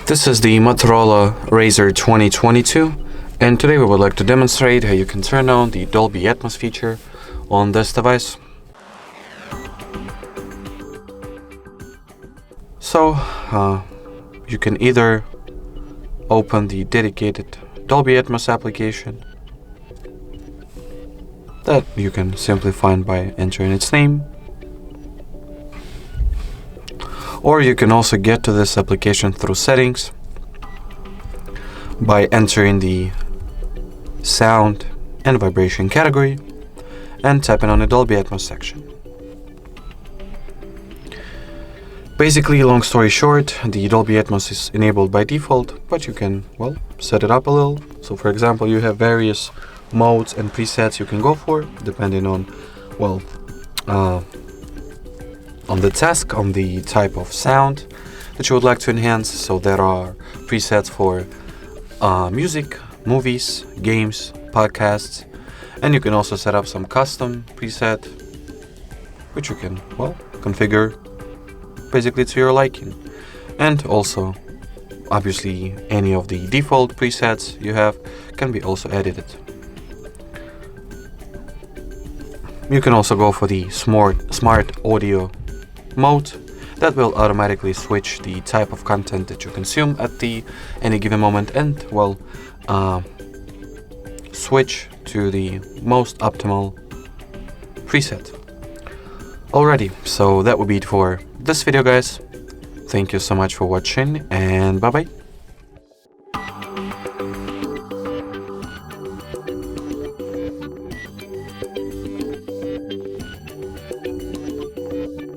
This is the Motorola Razr 2022, and today we would like to demonstrate how you can turn on the Dolby Atmos feature on this device. So, you can either open the dedicated Dolby Atmos application that you can simply find by entering its name, or you can also get to this application through settings by entering the sound and vibration category and tapping on the Dolby Atmos section. Basically, long story short, the Dolby Atmos is enabled by default, but you can, set it up a little. So for example, you have various modes and presets you can go for, depending on, on the task, on the type of sound that you would like to enhance. So there are presets for music, movies, games, podcasts, and you can also set up some custom preset, which you can, configure basically to your liking. And also, obviously, any of the default presets you have can be also edited. You can also go for the smart audio mode that will automatically switch the type of content that you consume at any given moment and switch to the most optimal preset. Alrighty, so that would be it for this video, guys. Thank you so much for watching, and bye bye.